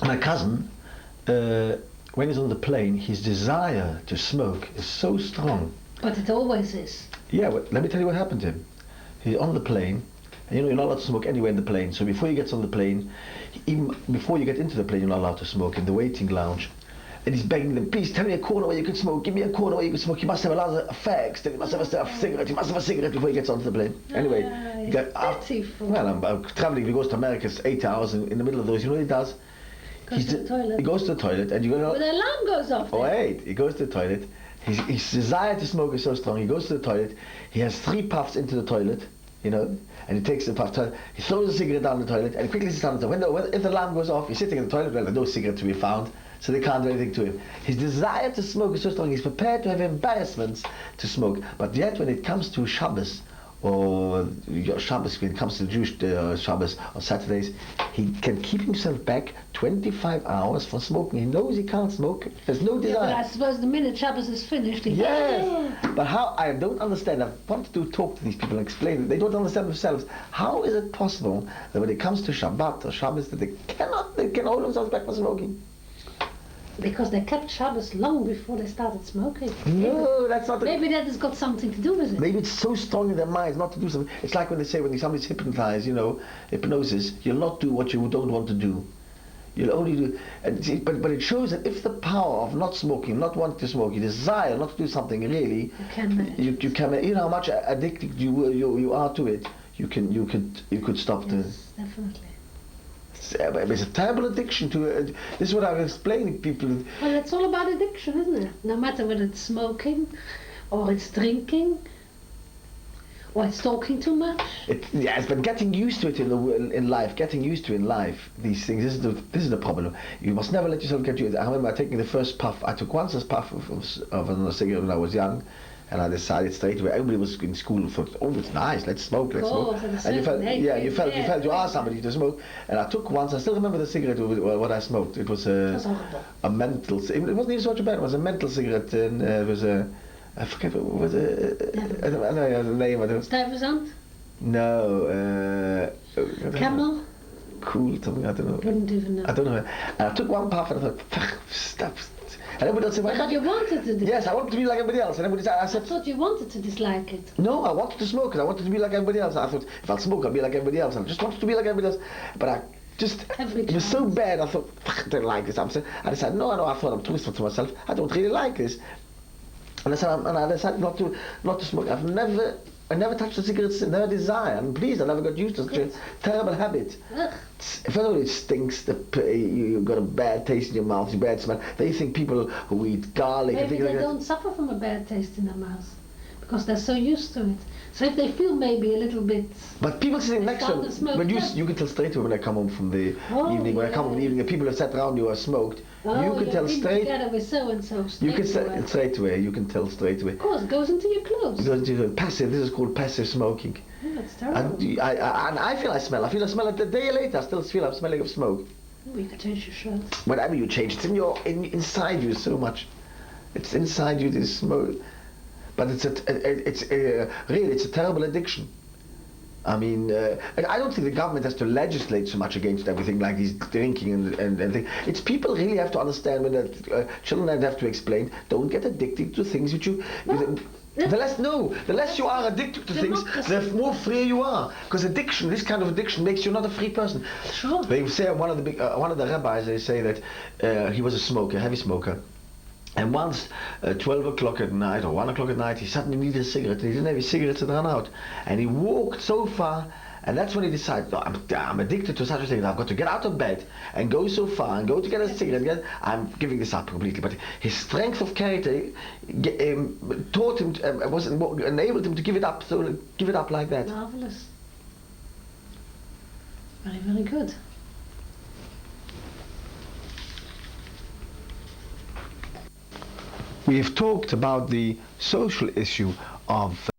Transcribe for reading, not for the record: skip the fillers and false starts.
My cousin, when he's on the plane, his desire to smoke is so strong. But it always is. Yeah, but let me tell you what happened to him. He's on the plane, and you know you're not allowed to smoke anywhere in the plane. So before he gets on the plane, even before you get into the plane, you're not allowed to smoke in the waiting lounge. And he's begging them, please tell me a corner where you can smoke. Give me a corner where you can smoke. You must have a lot of fags. You must have a cigarette. You must have a cigarette before he gets onto the plane. Anyway, well, I'm traveling. He goes to America. It's 8 hours in the middle of those. You know what he does? Goes to the toilet. He goes to the toilet, and you know. But the alarm goes off. Oh wait, he goes to the toilet. His desire to smoke is so strong. He goes to the toilet. He has 3 puffs into the toilet, you know, and he takes the puff. He throws the cigarette down the toilet, and he quickly sits down the toilet. If the alarm goes off, he's sitting in the toilet. Well, there's no cigarette to be found, so they can't do anything to him. His desire to smoke is so strong. He's prepared to have embarrassments to smoke, but yet when it comes to Shabbos, or Shabbos, when it comes to Jewish Shabbos or Saturdays, he can keep himself back 25 hours from smoking. He knows he can't smoke. There's no desire. But I suppose the minute Shabbos is finished, he... Yes. But how? I don't understand. I wanted to talk to these people and explain it. They don't understand themselves. How is it possible that when it comes to Shabbat or Shabbos that they can hold themselves back from smoking? Because they kept Shabbos long before they started smoking. No, that's not. Maybe that has got something to do with it. Maybe it's so strong in their minds not to do something. It's like when they say when somebody's hypnotized, you know, hypnosis, you'll not do what you don't want to do. You'll only do. But it shows that if the power of not smoking, not wanting to smoke, you desire not to do something really, you can manage. You can. You know how much addicted you are to it. You could stop yes, the. Definitely. It's a terrible addiction to this is what I'm explaining to people. Well, it's all about addiction, isn't it? No matter whether it's smoking, or it's drinking, or it's talking too much. Yes, but getting used to it in life, these things. This is the problem. You must never let yourself get used. I remember taking the first puff. I took once a puff of a cigarette when I was young. And I decided straight away. Everybody was in school for, oh, it's nice. Let's smoke. And you felt you asked somebody to smoke. And I took once. I still remember the cigarette. What I smoked. It was a menthol. It wasn't even such a bad. It was a menthol cigarette, and it was a. I forget what was it. I don't know the name. Stuyvesant? No. Camel? Cool. Something. I don't know. Wouldn't even know. I don't know. And I took one puff and I thought, stop. And everybody else said, I thought you wanted to. Yes, I wanted to be like everybody else. And everybody said, I thought you wanted to dislike it. No, I wanted to smoke because I wanted to be like everybody else. I thought if I'll smoke, I'll be like everybody else. I just wanted to be like everybody else. But it was so bad. I thought, I don't like this. I decided, no. I thought I'm twisted to myself. I don't really like this. And I decided not to smoke. I never touched a cigarette since, never desire. And please, I never got used to such a terrible habit. First of all, it stinks. You've got a bad taste in your mouth, a bad smell. They think people who eat garlic... Maybe they don't suffer from a bad taste in their mouth because they're so used to it. So if they feel maybe a little bit... But people sitting next to them, when you can tell straight away when I come home from the evening, when I come home in the evening, the people have sat around you or smoked, you can tell straight... together with so-and-so You can straight away, you can tell straight away. Of course, it goes into your clothes. It goes into passive, this is called passive smoking. Yeah, that's terrible. And I feel I smell like the day later, I still feel I'm smelling of smoke. Oh, you can change your shirt. Whatever you change, it's inside you so much. It's inside you, this smoke. But it's a terrible addiction. I mean, I don't think the government has to legislate so much against everything like these drinking and things. It's people really have to understand when children have to explain. Don't get addicted to things which you. The less you are addicted to things, the more free you are. Because this kind of addiction, makes you not a free person. Sure. They say one of the rabbis, they say that he was a smoker, heavy smoker. And once, 12 o'clock at night or 1 o'clock at night, he suddenly needed a cigarette. He didn't have his cigarettes to run out. And he walked so far, and that's when he decided, oh, I'm addicted to such a thing. I've got to get out of bed and go so far and go to get a cigarette. I'm giving this up completely. But his strength of character taught him, enabled him to give it up. So give it up like that. Marvelous. Very, very good. We have talked about the social issue of